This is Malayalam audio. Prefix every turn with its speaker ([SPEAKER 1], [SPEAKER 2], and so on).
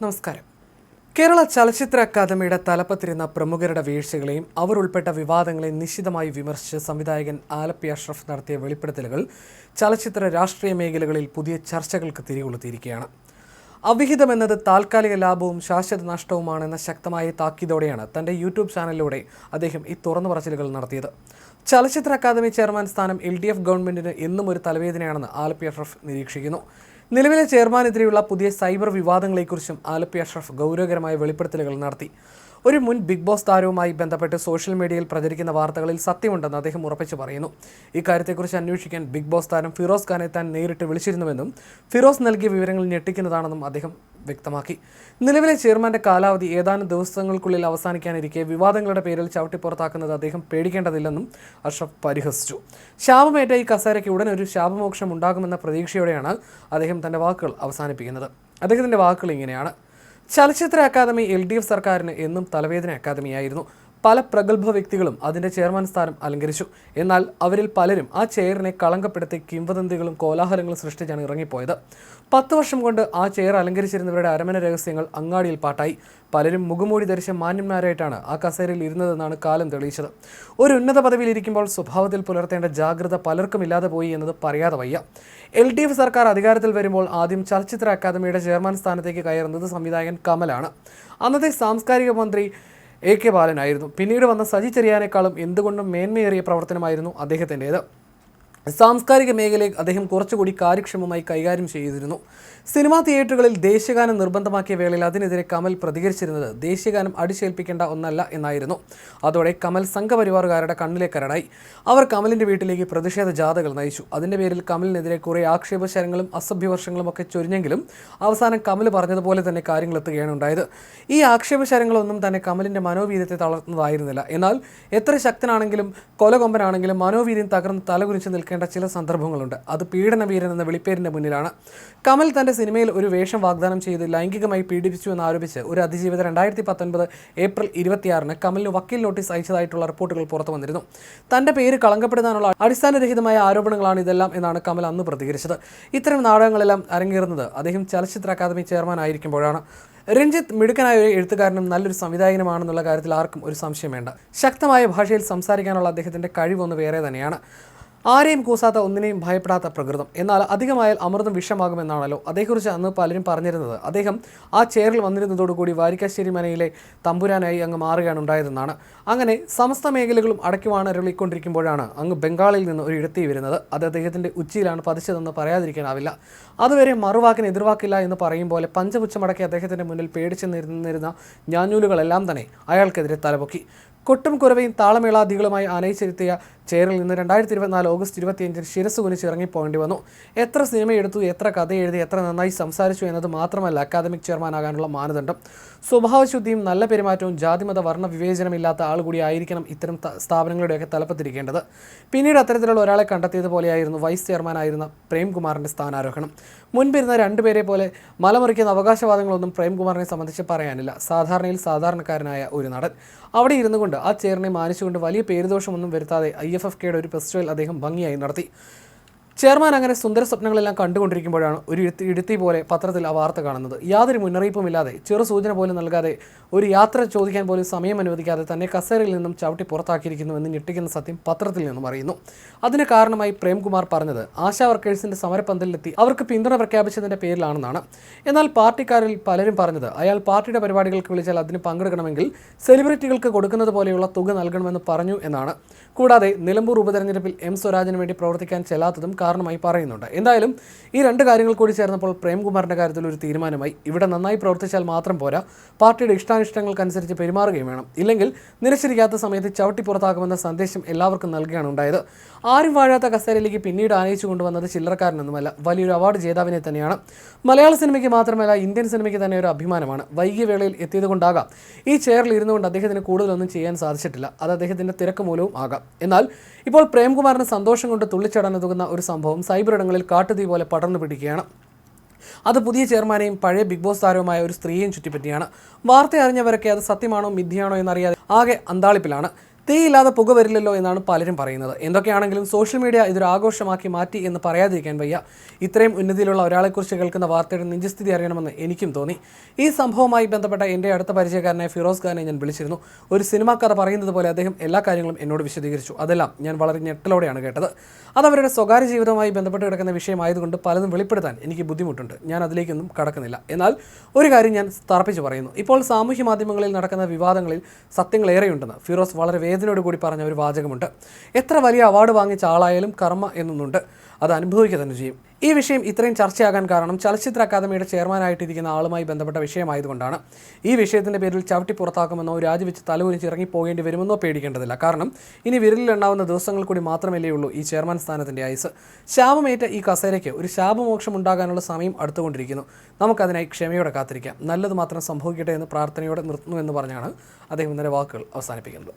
[SPEAKER 1] നമസ്കാരം. കേരള ചലച്ചിത്ര അക്കാദമിയുടെ തലപ്പത്തിരുന്ന പ്രമുഖരുടെ വീഴ്ചകളെയും അവർ ഉൾപ്പെട്ട വിവാദങ്ങളെയും നിശിതമായി വിമർശിച്ച് സംവിധായകൻ ആലപ്പി അഷ്റഫ് നടത്തിയ വെളിപ്പെടുത്തലുകൾ ചലച്ചിത്ര രാഷ്ട്രീയ മേഖലകളിൽ പുതിയ ചർച്ചകൾക്ക് തിരികൊളുത്തിയിരിക്കുകയാണ്. അവിഹിതമെന്നത് താൽക്കാലിക ലാഭവും ശാശ്വത നഷ്ടവുമാണെന്ന ശക്തമായ താക്കീതോടെയാണ് തൻ്റെ യൂട്യൂബ് ചാനലിലൂടെ അദ്ദേഹം ഈ തുറന്നു പറച്ചിലുകൾ നടത്തിയത്. ചലച്ചിത്ര അക്കാദമി ചെയർമാൻ സ്ഥാനം LDF ഗവൺമെൻറ്റിന് എന്നും ഒരു തലവേദനയാണെന്ന് ആലപ്പി അഷ്റഫ് നിരീക്ഷിക്കുന്നു. നിലവിലെ ചെയർമാനെതിരെയുള്ള പുതിയ സൈബർ വിവാദങ്ങളെക്കുറിച്ചും ആലപ്പി അഷ്റഫ് ഗൗരവകരമായ വെളിപ്പെടുത്തലുകൾ നടത്തി. ഒരു മുൻ ബിഗ് ബോസ് താരവുമായി ബന്ധപ്പെട്ട് സോഷ്യൽ മീഡിയയിൽ പ്രചരിക്കുന്ന വാർത്തകളിൽ സത്യമുണ്ടെന്ന് അദ്ദേഹം ഉറപ്പിച്ചു പറയുന്നു. ഇക്കാര്യത്തെക്കുറിച്ച് അന്വേഷിക്കാൻ ബിഗ് ബോസ് താരം ഫിറോസ് ഖാനെ താൻ നേരിട്ട് വിളിച്ചിരുന്നുവെന്നും ഫിറോസ് നൽകിയ വിവരങ്ങൾ ഞെട്ടിക്കുന്നതാണെന്നും അദ്ദേഹം വ്യക്തമാക്കി. നിലവിലെ ചെയർമാന്റെ കാലാവധി ഏതാനും ദിവസങ്ങൾക്കുള്ളിൽ അവസാനിക്കാനിരിക്കെ വിവാദങ്ങളുടെ പേരിൽ ചവിട്ടിപ്പുറത്താക്കുന്നത് അദ്ദേഹം പേടിക്കേണ്ടതില്ലെന്നും അഷ്റഫ് പരിഹസിച്ചു. ശാപമേറ്റ ഈ കസേരയ്ക്ക് ഉടൻ ഒരു ശാപമോക്ഷം ഉണ്ടാകുമെന്ന പ്രതീക്ഷയോടെയാണ് അദ്ദേഹം തൻ്റെ വാക്കുകൾ അവസാനിപ്പിക്കുന്നത്. അദ്ദേഹത്തിൻ്റെ വാക്കുകൾ ഇങ്ങനെയാണ്: ചലച്ചിത്ര അക്കാദമി LDF സർക്കാരിന് എന്നും തലവേദന അക്കാദമിയായിരുന്നു. പല പ്രഗത്ഭ വ്യക്തികളും അതിൻ്റെ ചെയർമാൻ സ്ഥാനം അലങ്കരിച്ചു. എന്നാൽ അവരിൽ പലരും ആ ചെയറിനെ കളങ്കപ്പെടുത്തി കിംവദന്തികളും കോലാഹലങ്ങളും സൃഷ്ടിച്ചാണ് ഇറങ്ങിപ്പോയത്. 10 വർഷം കൊണ്ട് ആ ചെയർ അലങ്കരിച്ചിരുന്നവരുടെ അരമന രഹസ്യങ്ങൾ അങ്ങാടിയിൽ പാട്ടായി. പലരും മുഖംമൂടി ധരിച്ച മാന്യന്മാരായിട്ടാണ് ആ കസേരയിൽ ഇരുന്നതെന്നാണ് കാലം തെളിയിച്ചത്. ഒരു ഉന്നത പദവിയിൽ ഇരിക്കുമ്പോൾ സ്വഭാവത്തിൽ പുലർത്തേണ്ട ജാഗ്രത പലർക്കും ഇല്ലാതെ പോയി എന്നത് പറയാതെ വയ്യ. LDF സർക്കാർ അധികാരത്തിൽ വരുമ്പോൾ ആദ്യം ചലച്ചിത്ര അക്കാദമിയുടെ ചെയർമാൻ സ്ഥാനത്തേക്ക് കയറുന്നത് സംവിധായകൻ കമലാണ്. അന്നത്തെ സാംസ്കാരിക മന്ത്രി AK ബാലനായിരുന്നു. പിന്നീട് വന്ന സജി ചെറിയാനേക്കാളും എന്തുകൊണ്ടും മേന്മയേറിയ പ്രവർത്തനമായിരുന്നു അദ്ദേഹത്തിൻ്റേത്. സാംസ്കാരിക മേഖലയെ അദ്ദേഹം കുറച്ചുകൂടി കാര്യക്ഷമമായി കൈകാര്യം ചെയ്തിരുന്നു. സിനിമാ തിയേറ്ററുകളിൽ ദേശീയഗാനം നിർബന്ധമാക്കിയ വേളയിൽ അതിനെതിരെ കമൽ പ്രതികരിച്ചിരുന്നത് ദേശീയഗാനം അടിച്ചേൽപ്പിക്കേണ്ട ഒന്നല്ല എന്നായിരുന്നു. അതോടെ കമൽ സംഘപരിവാറുകാരുടെ കണ്ണിലേക്കരടായി. അവർ കമലിൻ്റെ വീട്ടിലേക്ക് പ്രതിഷേധ ജാഥകൾ നയിച്ചു. അതിൻ്റെ പേരിൽ കമലിനെതിരെ കുറേ ആക്ഷേപശരങ്ങളും അസഭ്യവർഷങ്ങളും ഒക്കെ ചൊരിഞ്ഞെങ്കിലും അവസാനം കമൽ പറഞ്ഞതുപോലെ തന്നെ കാര്യങ്ങൾ എത്തുകയാണ് ഉണ്ടായത്. ഈ ആക്ഷേപശരങ്ങളൊന്നും തന്നെ കമലിൻ്റെ മനോവീര്യത്തെ തളർത്തുന്നതായിരുന്നില്ല. എന്നാൽ എത്ര ശക്തനാണെങ്കിലും കൊലകൊമ്പനാണെങ്കിലും മനോവീര്യം തകർന്ന് തലകുനിച്ച് നിൽക്കേണ്ട ചില സന്ദർഭങ്ങളുണ്ട്. അത് പീഡനവീരൻ എന്ന വിളിപ്പേരിൻ്റെ മുന്നിലാണ്. കമൽ തൻ്റെ സിനിമയിൽ ഒരു വേഷം വാഗ്ദാനം ചെയ്ത് ലൈംഗികമായി പീഡിപ്പിച്ചു എന്നാരോപിച്ച് ഒരു അതിജീവിത 2019 ഏപ്രിൽ 26 കമലിന് വക്കീൽ നോട്ടീസ് അയച്ചതായിട്ടുള്ള റിപ്പോർട്ടുകൾ പുറത്തു വന്നിരുന്നു. തൻ്റെ പേര് കളങ്കപ്പെടുത്താനുള്ള അടിസ്ഥാനരഹിതമായ ആരോപണങ്ങളാണ് ഇതെല്ലാം എന്നാണ് കമൽ അന്ന് പ്രതികരിച്ചത്. ഇത്തരം നാടകങ്ങളെല്ലാം അരങ്ങേറുന്നത് അദ്ദേഹം ചലച്ചിത്ര അക്കാദമി ചെയർമാൻ ആയിരിക്കുമ്പോഴാണ്. രഞ്ജിത്ത് മിടുക്കനായ ഒരു എഴുത്തുകാരനും നല്ലൊരു സംവിധായകനുമാണെന്നുള്ള കാര്യത്തിൽ ആർക്കും ഒരു സംശയം വേണ്ട. ശക്തമായ ഭാഷയിൽ സംസാരിക്കാനുള്ള അദ്ദേഹത്തിൻ്റെ കഴിവൊന്ന് വേറെ തന്നെയാണ്. ആരെയും കൂസാത്ത, ഒന്നിനെയും ഭയപ്പെടാത്ത പ്രകൃതം. എന്നാൽ അധികമായാൽ അമൃതം വിഷമാകുമെന്നാണല്ലോ. അതേക്കുറിച്ച് അന്ന് പലരും പറഞ്ഞിരുന്നത് അദ്ദേഹം ആ ചെയറിൽ വന്നിരുന്നതോടുകൂടി വാരിക്കാശ്ശേരി മനയിലെ തമ്പുരാനായി അങ്ങ് മാറുകയാണ് ഉണ്ടായതെന്നാണ്. അങ്ങനെ സമസ്ത മേഖലകളും അടയ്ക്കുവാണ് അരളിക്കൊണ്ടിരിക്കുമ്പോഴാണ് അങ്ങ് ബംഗാളിൽ നിന്ന് ഒരു ഇടത്തി വരുന്നത്. അത് അദ്ദേഹത്തിൻ്റെ ഉച്ചിയിലാണ് പതിച്ചതെന്ന് പറയാതിരിക്കാനാവില്ല. അതുവരെ മറുവാക്കിന് എതിർവാക്കില്ല എന്ന് പറയും പോലെ പഞ്ചപുച്ഛമടക്കി അദ്ദേഹത്തിൻ്റെ മുന്നിൽ പേടിച്ച് നിന്നിരുന്ന ഞാഞ്ഞൂലുകളെല്ലാം തന്നെ അയാൾക്കെതിരെ തലപൊക്കി. കൊട്ടും കുരവയും താളമേളാദികളുമായി ആനയിച്ചിരുത്തിയ ചെയറിൽ നിന്ന് 2024 ഓഗസ്റ്റ് 25 ശിരസ് കുനിച്ച് ഇറങ്ങിപ്പോകേണ്ടി വന്നു. എത്ര സിനിമയെടുത്തു, എത്ര കഥ എഴുതി, എത്ര നന്നായി സംസാരിച്ചു എന്നത് മാത്രമല്ല അക്കാദമിക് ചെയർമാനാകാനുള്ള മാനദണ്ഡം. സ്വഭാവശുദ്ധിയും നല്ല പെരുമാറ്റവും ജാതിമത വർണ്ണ വിവേചനമില്ലാത്ത ആൾ കൂടി ആയിരിക്കണം ഇത്തരം സ്ഥാപനങ്ങളുടെയൊക്കെ തലപ്പത്തിരിക്കേണ്ടത്. പിന്നീട് അത്തരത്തിലുള്ള ഒരാളെ കണ്ടെത്തിയതുപോലെയായിരുന്നു വൈസ് ചെയർമാനായിരുന്ന പ്രേംകുമാറിൻ്റെ സ്ഥാനാരോഹണം. മുൻപിരുന്ന രണ്ടുപേരെ പോലെ മലമറിക്കുന്ന അവകാശവാദങ്ങളൊന്നും പ്രേംകുമാറിനെ സംബന്ധിച്ച് പറയാനില്ല. സാധാരണയിൽ സാധാരണക്കാരനായ ഒരു നടൻ. അവിടെ ഇരുന്നു കൊണ്ട് ആ ചെയറിനെ മാനിച്ചുകൊണ്ട് വലിയ പേരുദോഷമൊന്നും വരുത്താതെ IFFKയുടെ ഒരു ഫെസ്റ്റിവൽ അദ്ദേഹം ഭംഗിയായി നടത്തി. ചെയർമാൻ അങ്ങനെ സുന്ദര സ്വപ്നങ്ങളെല്ലാം കണ്ടുകൊണ്ടിരിക്കുമ്പോഴാണ് ഒരു ഇടുത്തി പോലെ പത്രത്തിൽ ആ വാർത്ത കാണുന്നത്. യാതൊരു മുന്നറിയിപ്പുമില്ലാതെ, ചെറു സൂചന പോലും നൽകാതെ, ഒരു യാത്ര ചോദിക്കാൻ പോലും സമയം അനുവദിക്കാതെ തന്നെ കസേരയിൽ നിന്നും ചവിട്ടി പുറത്താക്കിയിരിക്കുന്നുവെന്ന് ഞെട്ടിക്കുന്ന സത്യം പത്രത്തിൽ നിന്നും അറിയുന്നു. അതിന് കാരണമായി പ്രേംകുമാർ പറഞ്ഞത് ആശാ വർക്കേഴ്സിൻ്റെ സമരപന്തലിലെത്തി അവർക്ക് പിന്തുണ പ്രഖ്യാപിച്ചതിൻ്റെ പേരിലാണെന്നാണ്. എന്നാൽ പാർട്ടിക്കാരിൽ പലരും പറഞ്ഞത് അയാൾ പാർട്ടിയുടെ പരിപാടികൾക്ക് വിളിച്ചാൽ അതിന് പങ്കെടുക്കണമെങ്കിൽ സെലിബ്രിറ്റികൾക്ക് കൊടുക്കുന്നത് പോലെയുള്ള തുക നൽകണമെന്ന് പറഞ്ഞു എന്നാണ്. കൂടാതെ നിലമ്പൂർ ഉപതെരഞ്ഞെടുപ്പിൽ M സ്വരാജിന് വേണ്ടി പ്രവർത്തിക്കാൻ ചെല്ലാത്തതും കാരണമായി പറയുന്നുണ്ട്. എന്തായാലും ഈ രണ്ട് കാര്യങ്ങൾ കൂടി ചേർന്നപ്പോൾ പ്രേംകുമാറിൻ്റെ കാര്യത്തിൽ ഒരു തീരുമാനമായി. ഇവിടെ നന്നായി പ്രവർത്തിച്ചാൽ മാത്രം പോരാ, പാർട്ടിയുടെ ഇഷ്ടാനിഷ്ടങ്ങൾക്കനുസരിച്ച് പെരുമാറുകയും വേണം. ഇല്ലെങ്കിൽ നിലച്ചിരിക്കാത്ത സമയത്ത് ചവിട്ടി പുറത്താക്കുമെന്ന സന്ദേശം എല്ലാവർക്കും നൽകുകയാണ് ഉണ്ടായത്. ആരും വാഴാത്ത കസേരയിലേക്ക് പിന്നീട് ആനയിച്ചു കൊണ്ടുവന്നത് ചില്ലറക്കാരനൊന്നുമല്ല, വലിയൊരു അവാർഡ് ജേതാവിനെ തന്നെയാണ്. മലയാള സിനിമയ്ക്ക് മാത്രമല്ല ഇന്ത്യൻ സിനിമയ്ക്ക് തന്നെ ഒരു അഭിമാനമാണ്. വൈകിയ വേളയിൽ എത്തിയത് കൊണ്ടാകാം ഈ ചെയറിൽ ഇരുന്നുകൊണ്ട് അദ്ദേഹത്തിന് കൂടുതലൊന്നും ചെയ്യാൻ സാധിച്ചിട്ടില്ല. അത് അദ്ദേഹത്തിൻ്റെ തിരക്ക് മൂലവും ആകാം. എന്നാൽ ഇപ്പോൾ പ്രേംകുമാറിന് സന്തോഷം കൊണ്ട് തുള്ളിച്ചടന്നുതുകുന്ന ഒരു സംഭവം സൈബർ ഇടങ്ങളിൽ കാട്ടുതീ പോലെ പടർന്നു പിടിക്കുകയാണ്. അത് പുതിയ ചെയർമാനെയും പഴയ ബിഗ് ബോസ് താരവുമായ ഒരു സ്ത്രീയെയും ചുറ്റിപ്പറ്റിയാണ്. വാർത്ത അറിഞ്ഞവരൊക്കെ അത് സത്യമാണോ മിഥ്യയാണോ എന്നറിയാതെ ആകെ അന്താളിപ്പിലാണ്. തീയില്ലാതെ പുക വരില്ലല്ലോ എന്നാണ് പലരും പറയുന്നത്. എന്തൊക്കെയാണെങ്കിലും സോഷ്യൽ മീഡിയ ഇതൊരു ആഘോഷമാക്കി മാറ്റി എന്ന് പറയാതിരിക്കാൻ വയ്യ. ഇത്രയും ഉന്നതിയിലുള്ള ഒരാളെക്കുറിച്ച് കേൾക്കുന്ന വാർത്തയുടെ നിജസ്ഥിതി അറിയണമെന്ന് എനിക്കും തോന്നി. ഈ സംഭവവുമായി ബന്ധപ്പെട്ട എൻ്റെ അടുത്ത പരിചയക്കാരനായ ഫിറോസ് ഖാനെ ഞാൻ വിളിച്ചിരുന്നു. ഒരു സിനിമാ കഥ പറയുന്നത് പോലെ അദ്ദേഹം എല്ലാ കാര്യങ്ങളും എന്നോട് വിശദീകരിച്ചു. അതെല്ലാം ഞാൻ വളരെ ഞെട്ടലോടെയാണ് കേട്ടത്. അത് അവരുടെ സ്വകാര്യ ജീവിതവുമായി ബന്ധപ്പെട്ട് കിടക്കുന്ന വിഷയമായതുകൊണ്ട് പലതും വെളിപ്പെടുത്താൻ എനിക്ക് ബുദ്ധിമുട്ടുണ്ട്. ഞാൻ അതിലേക്കൊന്നും കടക്കുന്നില്ല. എന്നാൽ ഒരു കാര്യം ഞാൻ തറപ്പിച്ച് പറയുന്നു. ഇപ്പോൾ സാമൂഹ്യ മാധ്യമങ്ങളിൽ നടക്കുന്ന വിവാദങ്ങളിൽ സത്യങ്ങളേറെയുണ്ടെന്ന് ഫിറോസ് വളരെ വേദനയോട് കൂടി പറഞ്ഞ ഒരു വാചകമുണ്ട്. എത്ര വലിയ അവാർഡ് വാങ്ങിച്ച ആളായാലും കർമ്മ എന്നൊന്നുണ്ട്, അത് അനുഭവിക്കുക തന്നെ ചെയ്യും. ഈ വിഷയം ഇത്രയും ചർച്ചയാകാൻ കാരണം ചലച്ചിത്ര അക്കാദമിയുടെ ചെയർമാനായിട്ടിരിക്കുന്ന ആളുമായി ബന്ധപ്പെട്ട വിഷയമായതുകൊണ്ടാണ്. ഈ വിഷയത്തിൻ്റെ പേരിൽ ചവിട്ടി പുറത്താക്കുമെന്നോ രാജിവെച്ച് തലകുനിച്ച് ഇറങ്ങിപ്പോകേണ്ടി വരുമെന്നോ പേടിക്കേണ്ടതില്ല. കാരണം ഇനി വിരലിലെണ്ണാവുന്ന ദിവസങ്ങൾ കൂടി മാത്രമല്ലേ ഉള്ളൂ ഈ ചെയർമാൻ സ്ഥാനത്തിൻ്റെ ആയുസ്. ശാപമേറ്റ ഈ കസേരയ്ക്ക് ഒരു ശാപമോക്ഷം ഉണ്ടാകാനുള്ള സമയം അടുത്തുകൊണ്ടിരിക്കുന്നു. നമുക്കതിനായി ക്ഷമയോടെ കാത്തിരിക്കാം. നല്ലത് മാത്രം സംഭവിക്കട്ടെ എന്ന് പ്രാർത്ഥനയോടെ നിർത്തുന്നു എന്ന് പറഞ്ഞാണ് അദ്ദേഹം ഇന്നലെ വാക്കുകൾ അവസാനിപ്പിക്കുന്നത്.